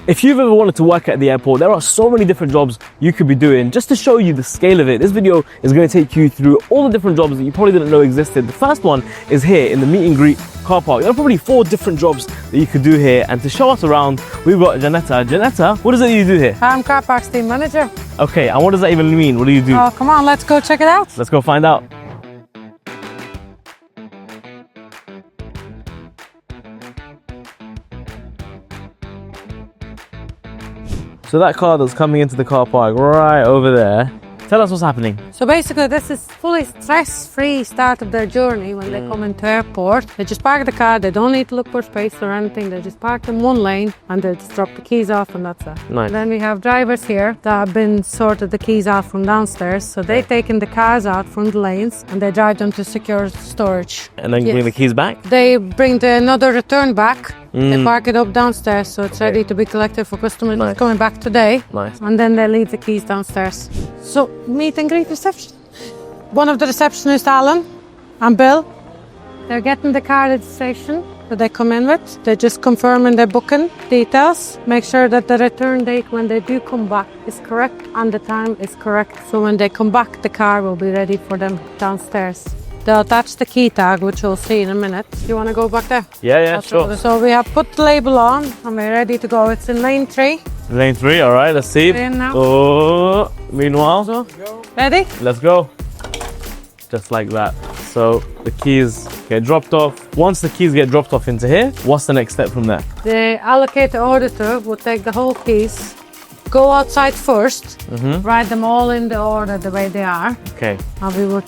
If you've ever wanted to work at the airport, there are so many different jobs you could be doing. Just to show you the scale of it, this video is going to take you through all the different jobs that you probably didn't know existed. The first one is here in the meet and greet car park. There are probably 4 different jobs that you could do here, and to show us around, we've got Janetta. Janetta, what is it you do here? I'm car parks team manager. Okay, and what does that even mean? What do you do? Oh, come on, let's go check it out. Let's go find out. So that car that's coming into the car park right over there, tell us what's happening. So basically this is fully stress-free start of their journey when they come into airport. They just park the car, they don't need to look for space or anything, they just park in one lane and they just drop the keys off and that's it. Nice. And then we have drivers here that have been sorted the keys off from downstairs, so they've taken the cars out from the lanes and they drive them to secure storage. And then bring the keys back? They bring another return back. They park it up downstairs, so it's ready to be collected for customers Nice. coming back today. Nice. And then they leave the keys downstairs. So, meet and greet reception. One of the receptionists, Alan and Bill, they're getting the car registration that they come in with. They're just confirming their booking details. Make sure that the return date when they do come back is correct and the time is correct. So when they come back, the car will be ready for them downstairs. They'll attach the key tag, which we'll see in a minute. You want to go back there? Yeah, sure. So we have put the label on and we're ready to go. It's in lane 3. Lane 3, all right, let's see. In now. Oh, meanwhile, So, ready? let's go. Just like that. So the keys get dropped off. Once the keys get dropped off into here, what's the next step from there? The allocator auditor will take the whole keys, go outside first, write them all in the order the way they are. Okay. And we would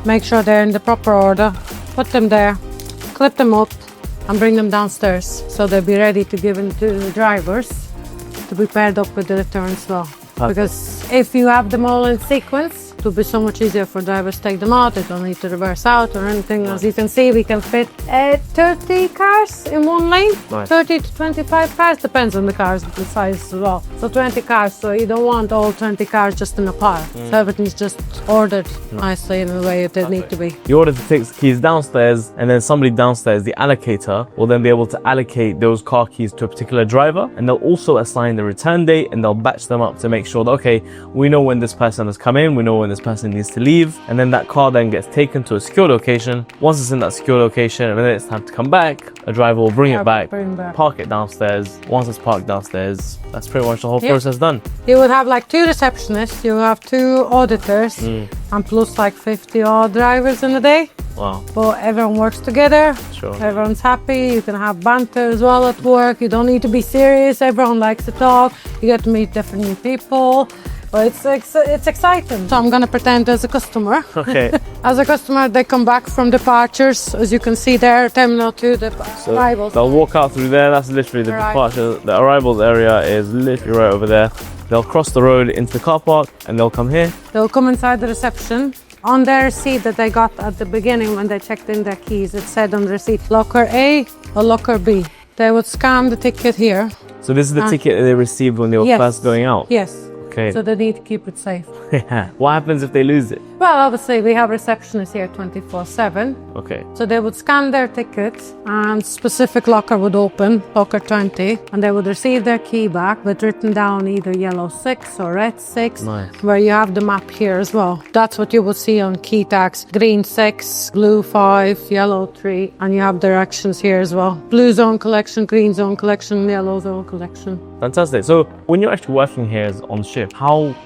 make sure they're in the proper order, put them there, clip them up and bring them downstairs so they'll be ready to give them to the drivers to be paired up with the return as well. Because if you have them all in sequence, it will be so much easier for drivers to take them out. They don't need to reverse out or anything. As you can see, we can fit 30 cars in one lane. Nice. 30 to 25 cars, depends on the cars, the size as well. So 20 cars, so you don't want all 20 cars just in a pile. So everything's just ordered nicely in the way they need to be. You order to take the keys downstairs, and then somebody downstairs, the allocator, will then be able to allocate those car keys to a particular driver, and they'll also assign the return date, and they'll batch them up to make sure that, okay, we know when this person has come in, we know when this person needs to leave, and then that car then gets taken to a secure location. Once it's in that secure location, and then it's time to come back, a driver will bring it back, park it downstairs. Once it's parked downstairs, that's pretty much the whole process done. You would have like 2 receptionists, you have 2 auditors, and plus like 50 odd drivers in a day. Wow. But everyone works together, Sure. everyone's happy, you can have banter as well at work, you don't need to be serious, everyone likes to talk, you get to meet different new people. But it's exciting. So I'm gonna pretend as a customer. Okay. As a customer, they come back from departures, as you can see there, Terminal 2, the arrivals. They'll walk out through there, that's literally the departure. The arrivals area is literally right over there. They'll cross the road into the car park and they'll come here. They'll come inside the reception. On their receipt that they got at the beginning when they checked in their keys, it said on the receipt, locker A or locker B. They would scan the ticket here. So this is the ticket that they received when they were first going out? Yes. Okay. So they need to keep it safe. What happens if they lose it? Well, obviously we have receptionists here 24/7. Okay. So they would scan their tickets and specific locker would open, locker 20, and they would receive their key back with written down either yellow 6 or red 6, Nice. where you have the map here as well. That's what you would see on key tags. Green 6, blue 5, yellow 3, and you have directions here as well. Blue zone collection, green zone collection, yellow zone collection. Fantastic. So when you're actually working here as on shift,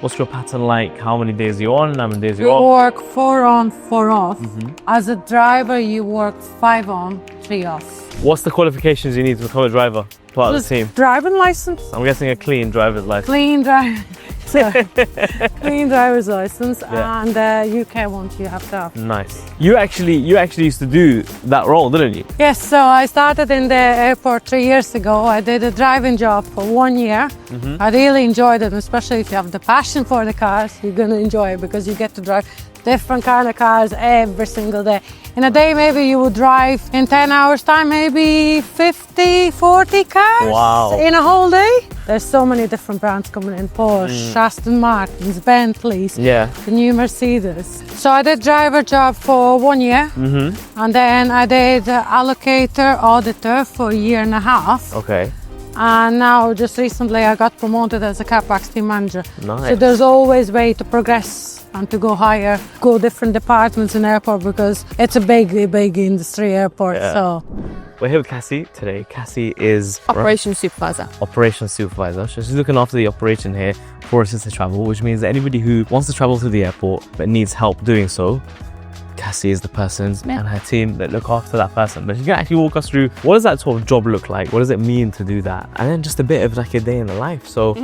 what's your pattern like? How many days are you on? How many days are you You off? work 4 on, 4 off. As a driver, you work 5 on, 3 off. What's the qualifications you need to become a driver, part of the team? Driving license. I'm guessing a clean driver's license. Clean driver's license, and UK one you have to have. Nice. You actually used to do that role, didn't you? Yes, so I started in the airport 3 years ago. I did a driving job for 1 year. I really enjoyed it, especially if you have the passion for the cars, you're gonna enjoy it because you get to drive different kind of cars every single day. In a day, maybe you would drive in 10 hours time, maybe 50, 40 cars in a whole day. There's so many different brands coming in, Porsche, Aston Martins, Bentleys, the new Mercedes. So I did driver job for 1 year, and then I did allocator, auditor for 1.5 years. Okay. And now, just recently, I got promoted as a car parks team manager. Nice. So there's always way to progress and to go higher, go different departments in airport because it's a big industry airport. Yeah. So We're here with Cassie today. Cassie is Operations supervisor. operations supervisor. So she's looking after the operation here for assisted travel, which means that anybody who wants to travel through the airport but needs help doing so, Cassie is the person and her team that look after that person. But she can actually walk us through what does that sort of job look like? What does it mean to do that? And then just a bit of like a day in the life. So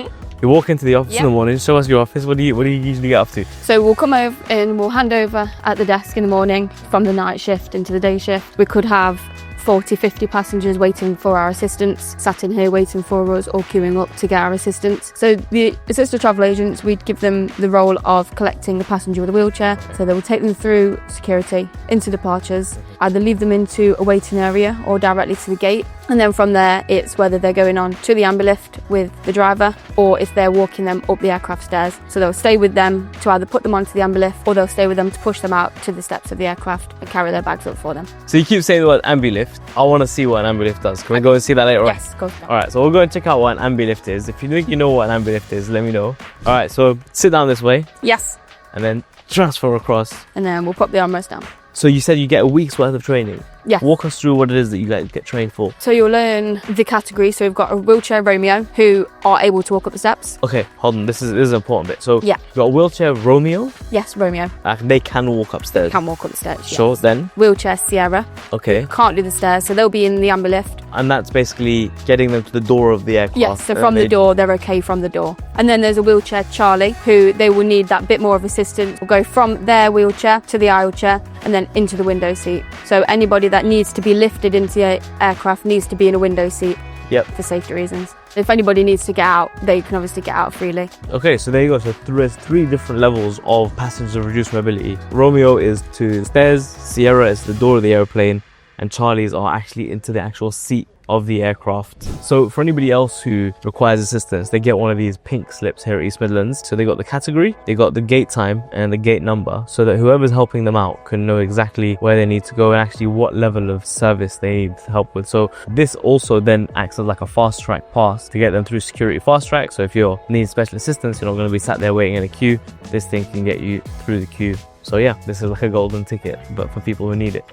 you walk into the office in the morning, show us your office. What do you usually get up to? So we'll come over and we'll hand over at the desk in the morning from the night shift into the day shift. We could have 40, 50 passengers waiting for our assistance, sat in here waiting for us or queuing up to get our assistance. So the assisted travel agents, we'd give them the role of collecting the passenger with a wheelchair. So they will take them through security, into departures, either leave them into a waiting area or directly to the gate. And then from there, it's whether they're going on to the ambilift with the driver or if they're walking them up the aircraft stairs. So they'll stay with them to either put them onto the ambilift or they'll stay with them to push them out to the steps of the aircraft and carry their bags up for them. So you keep saying the word ambilift. I want to see what an ambilift does. Can we go and see that later on? Yes, go for it. All right, so we'll go and check out what an ambilift is. If you think you know what an ambilift is, let me know. All right, so sit down this way Yes, and then transfer across. and then we'll put the armrest down. So you said you get a week's worth of training. Yes. Walk us through what it is that you guys get trained for. So you'll learn the category. So we've got a wheelchair Romeo who are able to walk up the steps. Okay, hold on. This is an important bit. So Yeah. you've got a wheelchair Romeo. Yes, Romeo They can walk upstairs. can walk up the stairs. Sure. yes. Then Wheelchair Sierra okay, can't do the stairs, so they'll be in the ambilift. and that's basically getting them to the door of the aircraft. Yes, so and from the they- door, they're okay from the door. And then there's a wheelchair Charlie, who they will need that bit more of assistance. Will go from their wheelchair to the aisle chair and then into the window seat. So anybody that needs to be lifted into the aircraft needs to be in a window seat. Yep. For safety reasons. If anybody needs to get out, they can obviously get out freely. Okay, so there you go. So there's three different levels of passengers with reduced mobility. Romeo is to stairs, Sierra is the door of the airplane, and Charlies are actually into the actual seat of the aircraft. So for anybody else who requires assistance, they get one of these pink slips here at East Midlands. So they got the category, they got the gate time and the gate number, so that whoever's helping them out can know exactly where they need to go and actually what level of service they need help with. So this also then acts as like a fast track pass to get them through security fast track. So if you're needing special assistance, you're not going to be sat there waiting in a queue. This thing can get you through the queue. So yeah, this is like a golden ticket, but for people who need it.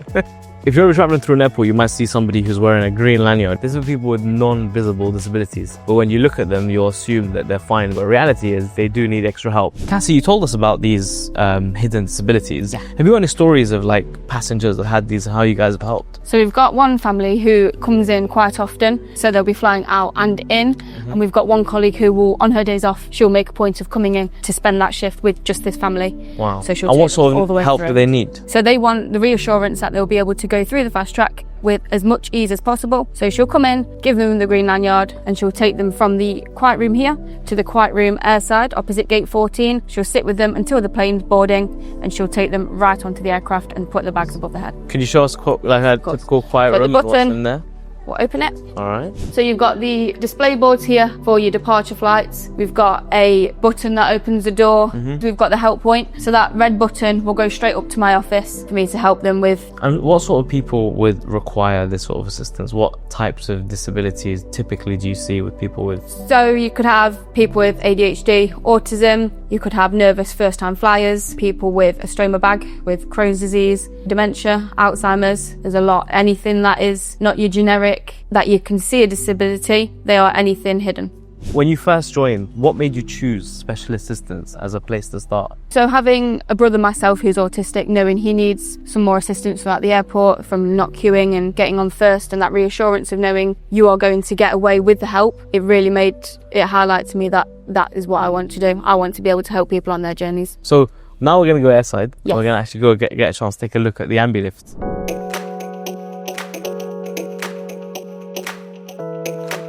If you're ever traveling through an airport, you might see somebody who's wearing a green lanyard. This is for people with non-visible disabilities. But when you look at them, you'll assume that they're fine. But reality is they do need extra help. Cassie, you told us about these hidden disabilities. Yeah. Have you got any stories of like passengers that had these and how you guys have helped? So we've got one family who comes in quite often, so they'll be flying out and in. And we've got one colleague who will, on her days off, she'll make a point of coming in to spend that shift with just this family. Wow. So she'll And what take sort them all the of way help through. do they need? So they want the reassurance that they'll be able to go through the fast track with as much ease as possible. So she'll come in, give them the green lanyard, and she'll take them from the quiet room here to the quiet room airside opposite gate 14. She'll sit with them until the plane's boarding, and she'll take them right onto the aircraft and put the bags above their head. Can you show us like a typical quiet Got the room and what's button. in there? We'll open it. All right. So you've got the display boards here for your departure flights. We've got a button that opens the door. We've got the help point. So that red button will go straight up to my office for me to help them with. And what sort of people would require this sort of assistance? What types of disabilities typically do you see with people with? So you could have people with ADHD, autism. You could have nervous first-time flyers, people with a stroma bag, with Crohn's disease, dementia, Alzheimer's. There's a lot. Anything that is not your generic, that you can see a disability, they are anything hidden. When you first joined, what made you choose special assistance as a place to start? So having a brother myself who's autistic, knowing he needs some more assistance from at the airport, from not queuing and getting on first, and that reassurance of knowing you are going to get away with the help, it really made it highlight to me that that is what I want to do. I want to be able to help people on their journeys. So now we're going to go airside. Yes. We're going to actually go get a chance to take a look at the ambilift.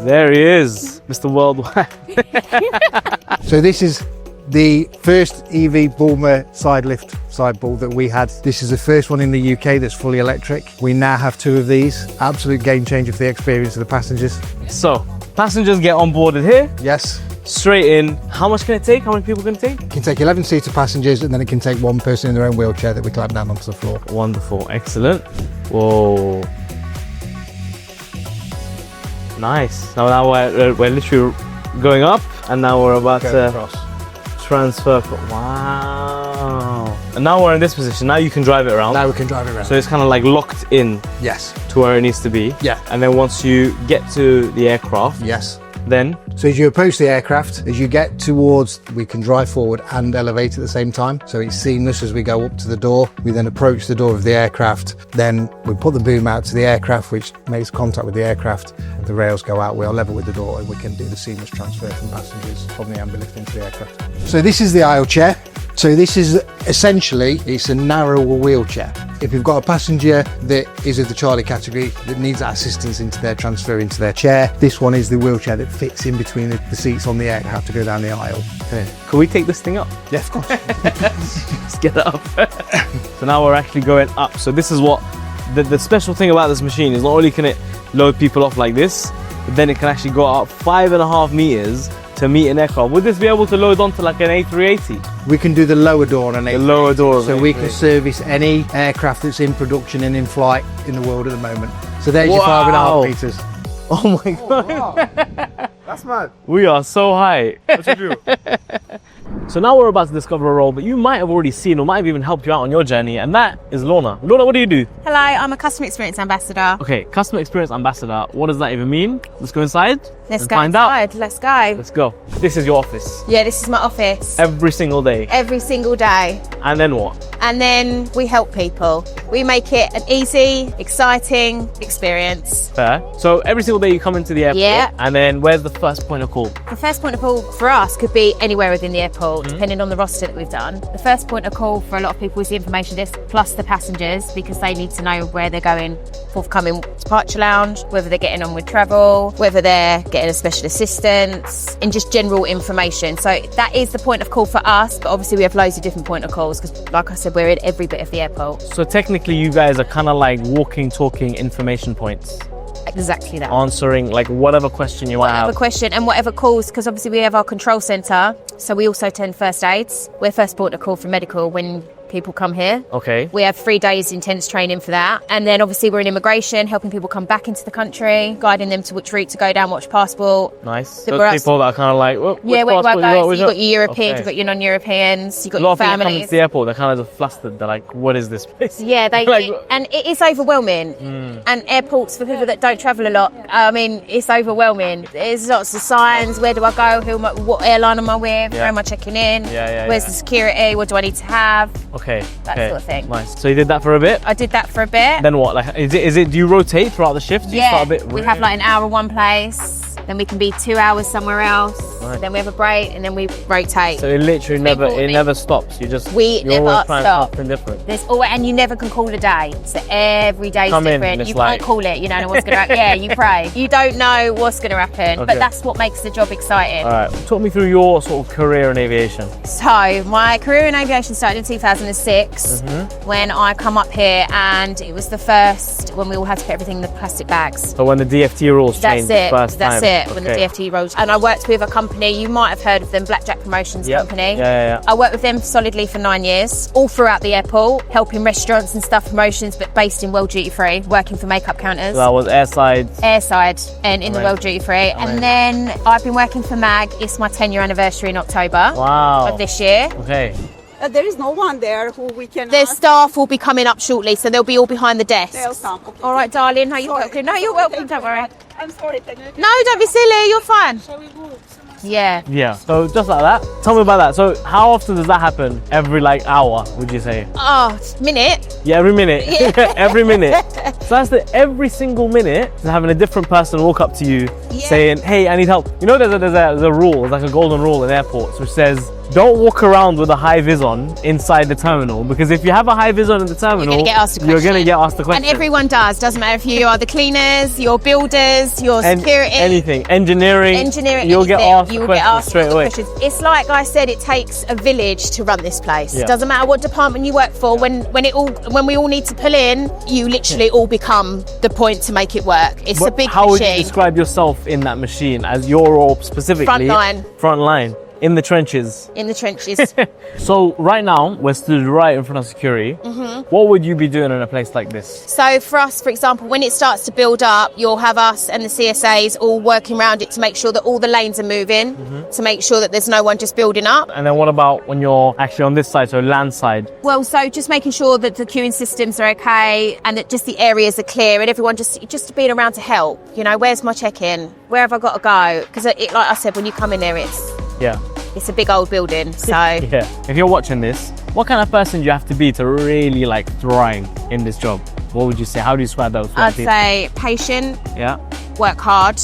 There he is, Mr. Worldwide. So this is the first EV Bulmer side lift sideball that we had. This is the first one in the UK that's fully electric. We now have two of these. Absolute game changer for the experience of the passengers. So, passengers get onboarded here, Yes, straight in. How much can it take? How many people can it take? it can take 11 seater passengers and then it can take one person in their own wheelchair that we clamp down onto the floor. Wonderful, excellent. Whoa. Nice. Now we're literally going up, and now we're about to transfer. Wow. And now we're in this position. Now you can drive it around. Now we can drive it around. So it's kind of like locked in Yes. to where it needs to be. Yeah. And then once you get to the aircraft, Yes. then So as you approach the aircraft, as you get towards, we can drive forward and elevate at the same time. So it's seamless as we go up to the door. We then approach the door of the aircraft. Then we put the boom out to the aircraft, which makes contact with the aircraft. The rails go out, we'll level with the door, and we can do the seamless transfer from passengers from the ambilift into the aircraft. So this is the aisle chair. So this is essentially, it's a narrower wheelchair. If you've got a passenger that is of the Charlie category that needs that assistance into their transfer into their chair, this one is the wheelchair that fits in between the seats on the aircraft to go down the aisle. okay. Can we take this thing up? Yeah, of course. Let's get it up. So now we're actually going up. So this is what the special thing about this machine is. Not only can it load people off like this, but then it can actually go up 5.5 meters to meet an aircraft. Would this be able to load onto like an A380? We can do the lower door on an The lower door. So we can service any aircraft that's in production and in flight in the world at the moment. So there's your Wow. 5.5 meters. Oh my god. Wow. That's mad. We are so high. What you do? So now we're about to discover a role that you might have already seen or might have even helped you out on your journey, and that is Lorna. Lorna, what do you do? Hello, I'm a customer experience ambassador. Okay, customer experience ambassador. What does that even mean? Let's go inside. Let's and go find out. inside. Let's go. Let's go. This is your office Yeah, this is my office every single day. every single day. And then what? And then we help people. We make it an easy, exciting experience. Fair. So every single day you come into the airport. Yeah. And then where's the first point of call? The first point of call for us could be anywhere within the airport, depending on the roster that we've done. The first point of call for a lot of people is the information desk plus the passengers, because they need to know where they're going, forthcoming departure lounge, whether they're getting on with travel, whether they're getting a special assistance, and just general information. So that is the point of call for us, but obviously we have loads of different point of calls because, like I said, we're in every bit of the airport. So technically you guys are kind of like walking, talking information points, Exactly that. answering like whatever question you might Whatever have. question and whatever calls, because obviously we have our control centre, so we also attend first aids. We're first port of call for medical when people come here. Okay. We have 3 days intense training for that. And then obviously we're in immigration, helping people come back into the country, guiding them to which route to go down, which passport. Nice. So Those we're people that are kind of like, well, Yeah, where do I go? So you've got your Europeans, Okay. you've got your non-Europeans, you've got A lot your of people come families. into the airport, they're kind of just flustered. They're like, what is this place? Yeah, Like- and it is overwhelming. And airports, for people that don't travel a lot, I mean, it's overwhelming. There's lots of signs. Where do I go? What airline am I with? Yeah. Where am I checking in? Yeah, Where's yeah. the security? What do I need to have? Okay. That okay. sort of thing. Nice. So you did that for a bit? I did that for a bit. Then what? Like, is it? Do you rotate throughout the shift? Do you Yeah, start a bit? we have like an hour one place, then we can be 2 hours somewhere else, Right. then we have a break, and then we rotate. So it literally never stops. You just We you're never always trying stop. something different. There's always, and you never can call a day. So every day's Come in and different. it's You like- can't call it. You don't know what's going to happen. Yeah, you pray. You don't know what's going to happen, Okay. but that's what makes the job exciting. All right. Talk me through your sort of career in aviation. So my career in aviation started in 2006 when I come up here, and it was the first when we all had to put everything in the plastic bags. So when the DFT rules That's changed it. first That's time. it. When the Okay. DFT rolls, and I worked with a company. You might have heard of them, Blackjack Promotions Yep. Company. Yeah. I worked with them solidly for 9 years, all throughout the airport, helping restaurants and stuff promotions, but based in World Duty Free, working for makeup counters. So that was airside. Airside and in the Amazing. World Duty Free. Amazing. And then I've been working for MAG. It's my 10-year anniversary in October Wow. of this year. Okay. There is no one there who we can Their ask. staff will be coming up shortly, so they'll be all behind the desk. They'll come. Okay. All right, darling. No, you're Sorry. welcome. No, you're welcome. Don't worry. I'm sorry. Tanya. No, don't be silly. You're fine. Shall we move? Yeah. Yeah. So just like that. Tell me about that. So how often does that happen? Every like hour, would you say? Oh, minute. Yeah, every minute. Yeah. Every minute. So that's every single minute is having a different person walk up to you Yeah. saying, "Hey, I need help." You know, there's a rule, it's like a golden rule in airports, which says don't walk around with a high vis on inside the terminal, because if you have a high vis on in the terminal, You're gonna get asked a you're question. gonna get asked a question. And everyone does. Doesn't matter if you are the cleaners, your builders, your And security. anything, engineering, You'll get asked you will questions get asked straight away. questions. It's like I said, it takes a village to run this place. Yeah. Doesn't matter what department you work for. When we all need to pull in, you literally all become the point to make it work. It's a big How would you machine. describe yourself in that machine as your role specifically? Frontline. Frontline. in the trenches. in the trenches. So right now, we're stood right in front of security. What would you be doing in a place like this? So for us, for example, when it starts to build up, you'll have us and the CSAs all working around it to make sure that all the lanes are moving, to make sure that there's no one just building up. And then what about when you're actually on this side, so land side? Well, so just making sure that the queuing systems are okay and that just the areas are clear and everyone just being around to help. You know, where's my check-in? Where have I got to go? Because like I said, when you come in there, it's a big old building. So Yeah. If you're watching this, what kind of person do you have to be to really like thrive in this job? What would you say? How do you describe those? I'd say patient, Yeah. work hard,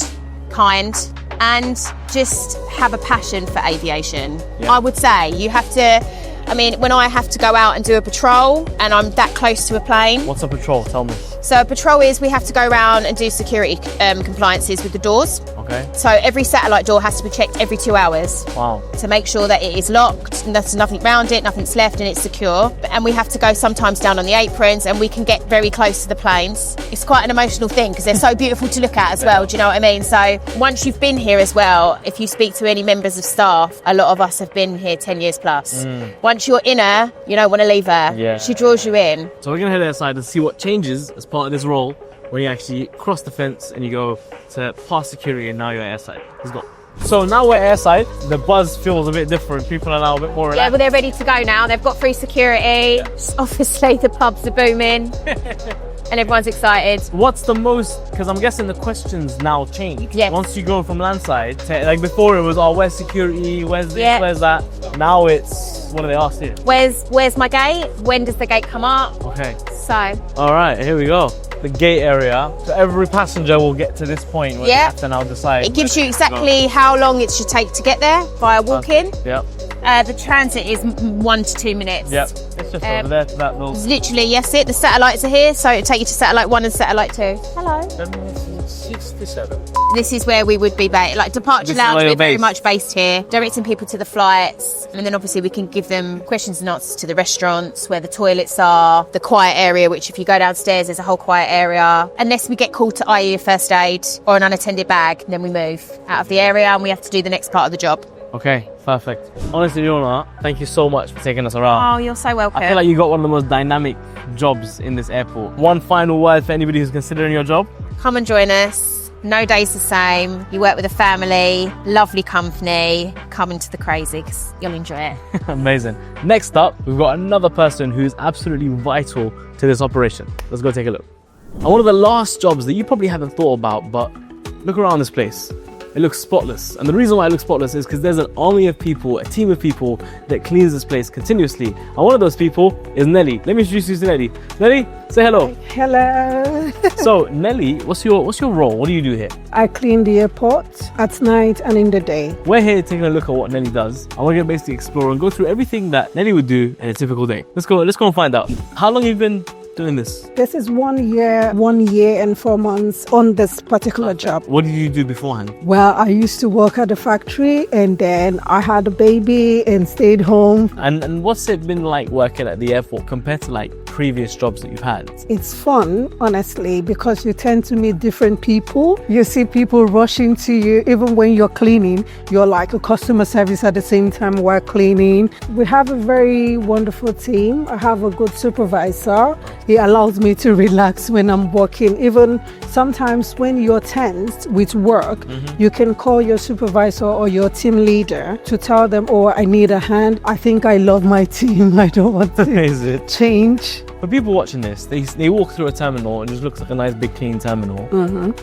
kind, and just have a passion for aviation. Yeah. I would say you have to, I mean, when I have to go out and do a patrol and I'm that close to a plane. What's a patrol? Tell me. So a patrol is we have to go around and do security compliances with the doors. Okay. So every satellite door has to be checked every 2 hours Wow. to make sure that it is locked and there's nothing around it, nothing's left and it's secure. And we have to go sometimes down on the aprons and we can get very close to the planes. It's quite an emotional thing because they're so beautiful to look at as well, do you know what I mean? So once you've been here as well, if you speak to any members of staff, a lot of us have been here 10 years plus. Once you're in her, you don't want to leave her. Yeah. She draws you in. So we're gonna head outside and see what changes as part of this role when you actually cross the fence and you go to past security and now you're airside. Let's go. So now we're airside. The buzz feels a bit different. People are now a bit more Yeah, relaxed. well, they're ready to go now. They've got free security. Obviously, the pubs are booming and everyone's excited. What's the most? Because I'm guessing the questions now change. Yes. Once you go from landside to like before, it was where's security? Where's this? Yeah. Where's that? Now it's what do they ask you? Where's my gate? When does the gate come up? Okay. So, All right. Here we go. The gate area. So every passenger will get to this point where they Yeah. have to now decide. it gives you exactly how long it should take to get there via walk-in. Yep. The transit is 1 to 2 minutes. Yep. It's just over there to that little. It's literally, yes, the satellites are here, so it'll take you to satellite 1 and satellite 2. Hello. 67. This is where we would be based. Like departure This is lounge, where we're you're very based. much based here, directing people to the flights, and then obviously we can give them questions and answers to the restaurants, where the toilets are, the quiet area, which if you go downstairs, there's a whole quiet area. Unless we get called to IE a first aid or an unattended bag, then we move out of the area and we have to do the next part of the job. Okay. Perfect. Honestly, Leona, thank you so much for taking us around. Oh, you're so welcome. I feel like you got one of the most dynamic jobs in this airport. One final word for anybody who's considering your job? Come and join us. No day's the same. You work with a family, lovely company. Come into the crazy because you'll enjoy it. Amazing. Next up, we've got another person who's absolutely vital to this operation. Let's go take a look. And one of the last jobs that you probably haven't thought about, but look around this place. It looks spotless. And the reason why it looks spotless is because there's an army of people, a team of people that cleans this place continuously. And one of those people is Nelly. Let me introduce you to Nelly. Nelly, say hello. Hello. So Nelly, what's your role? What do you do here? I clean the airport at night and in the day. We're here taking a look at what Nelly does. And we're gonna basically explore and go through everything that Nelly would do in a typical day. Let's go and find out. How long have you been doing this? This is 1 year and 4 months on this particular job. What did you do beforehand? Well, I used to work at the factory and then I had a baby and stayed home. And what's it been like working at the airport compared to like previous jobs that you've had? It's fun, honestly, because you tend to meet different people. You see people rushing to you, even when you're cleaning, you're like a customer service at the same time while cleaning. We have a very wonderful team. I have a good supervisor. He allows me to relax when I'm working. Even sometimes when you're tense with work, you can call your supervisor or your team leader to tell them, oh, I need a hand. I think I love my team. I don't want to Is it? change. For people watching this, they walk through a terminal and it just looks like a nice big clean terminal.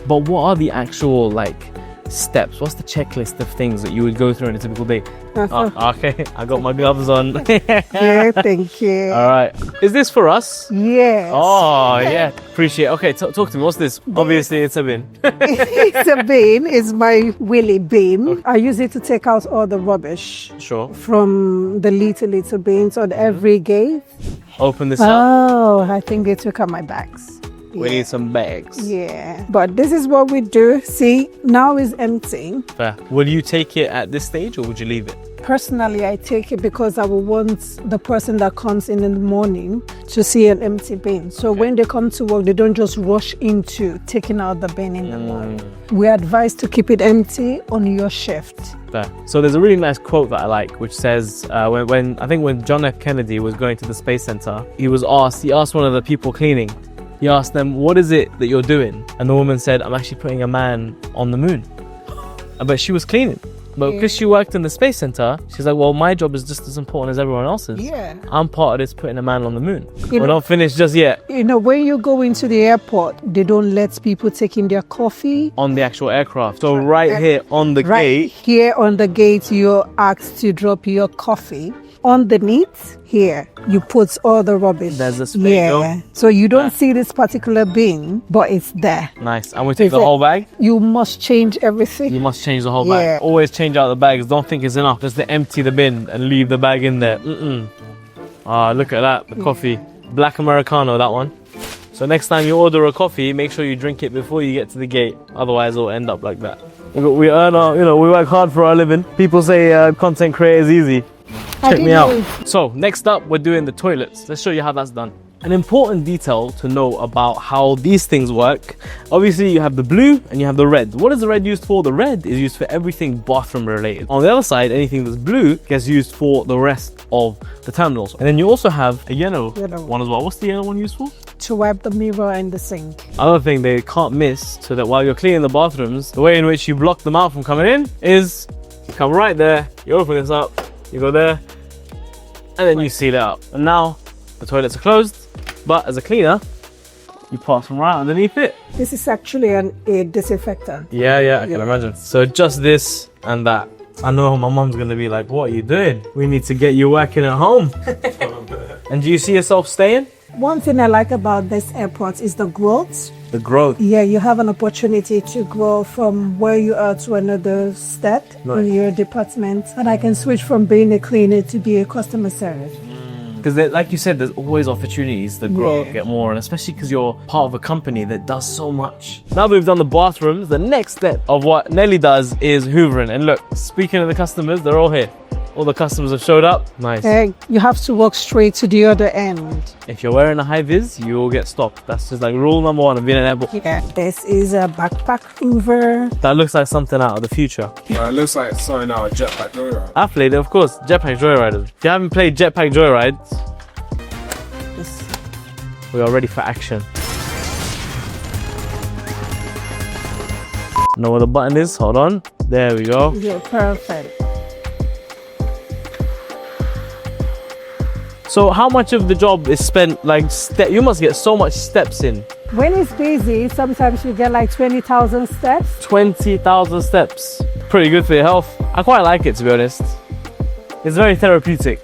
But what are the actual like steps? What's the checklist of things that you would go through in a typical day? Okay, I got my gloves on. Yeah, thank you. All right. Is this for us? Yes. Oh, yeah. Appreciate it. Okay, talk to me. What's this? Obviously, it's a bin. It's a bin. It's my wheelie bin. I use it to take out all the rubbish Sure. from the little bins on every gate. Open this up. Oh, I think they took out my bags. We need some bags. Yeah. But this is what we do. See, now it's empty. Fair. Will you take it at this stage or would you leave it? Personally, I take it because I will want the person that comes in the morning to see an empty bin. So when they come to work, they don't just rush into taking out the bin in the morning. We advise to keep it empty on your shift. There. So there's a really nice quote that I like, which says, when John F. Kennedy was going to the Space Center, he asked one of the people cleaning, he asked them, what is it that you're doing? And the woman said, I'm actually putting a man on the moon. But she was cleaning. But because she worked in the Space Center, she's like, well, my job is just as important as everyone else's. Yeah. I'm part of this putting a man on the moon. We're not finished just yet. You know, when you go into the airport, they don't let people take in their coffee. On the actual aircraft. So right here on the gate. Here on the gate, you're asked to drop your coffee. Underneath here, you put all the rubbish. There's a space. So you don't see this particular bin, but it's there. Nice. And we take the whole bag? You must change everything. You must change the whole bag. Always change out the bags. Don't think it's enough just to empty the bin and leave the bag in there. Look at that. The coffee. Black Americano, that one. So next time you order a coffee, make sure you drink it before you get to the gate. Otherwise, it'll end up like that. We earn our, we work hard for our living. People say content creator is easy. Check me out. So next up, we're doing the toilets. Let's show you how that's done. An important detail to know about how these things work. Obviously, you have the blue and you have the red. What is the red used for? The red is used for everything bathroom related. On the other side, anything that's blue gets used for the rest of the terminals. And then you also have a yellow one as well. What's the yellow one used for? To wipe the mirror and the sink. Another thing they can't miss, so that while you're cleaning the bathrooms, the way in which you block them out from coming in is you come right there, you open this up, you go there, and then you seal it up. And now the toilets are closed, but as a cleaner, you pass from right underneath it. This is actually a disinfectant. Yeah, I can imagine. So just this and that. I know my mom's gonna be like, what are you doing? We need to get you working at home. And do you see yourself staying? One thing I like about this airport is the growth. The growth. Yeah, you have an opportunity to grow from where you are to another step in your department. And I can switch from being a cleaner to be a customer service. Because like you said, there's always opportunities to grow, get more, and especially because you're part of a company that does so much. Now that we've done the bathrooms, the next step of what Nelly does is hoovering. And look, speaking of the customers, they're all here. All the customers have showed up. Nice. You have to walk straight to the other end. If you're wearing a high vis, you will get stopped. That's just like rule number one of being an airport. Yeah, this is a backpack hoover. That looks like something out of the future. It looks like something out of Jetpack Joyride. I played it, of course. Jetpack Joyride. If you haven't played Jetpack Joyride, we are ready for action. Know where the button is? Hold on. There we go. You're perfect. So how much of the job is spent like you must get so much steps in. When it's busy, sometimes you get like 20,000 steps. 20,000 steps. Pretty good for your health. I quite like it, to be honest. It's very therapeutic.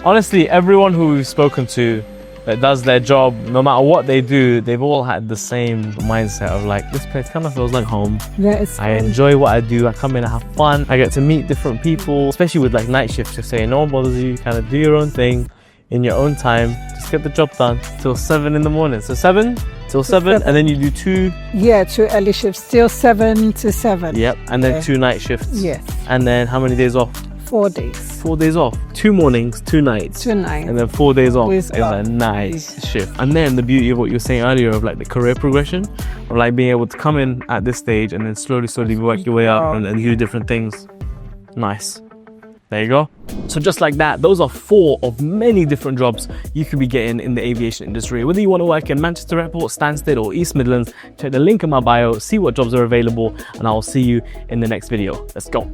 Honestly, everyone who we've spoken to that does their job, no matter what they do, they've all had the same mindset of like, this place kind of feels like home. Yeah, I enjoy what I do. I come in, I have fun. I get to meet different people, especially with like night shifts. Just saying, no one bothers you. Kind of do your own thing in your own time. Just get the job done till 7 in the morning. So 7 till 7, and then you do 2. Yeah, 2 early shifts, still 7 to 7. Yep, and then 2 night shifts. Yes. And then how many days off? 4 days. 4 days off. 2 mornings, 2 nights. 2 nights. And then 4 days off. It's a nice shift. And then the beauty of what you were saying earlier of like the career progression, of like being able to come in at this stage and then slowly work your way up and do different things. Nice. There you go. So just like that, those are 4 of many different jobs you could be getting in the aviation industry. Whether you want to work in Manchester Airport, Stansted or East Midlands, check the link in my bio, see what jobs are available, and I'll see you in the next video. Let's go.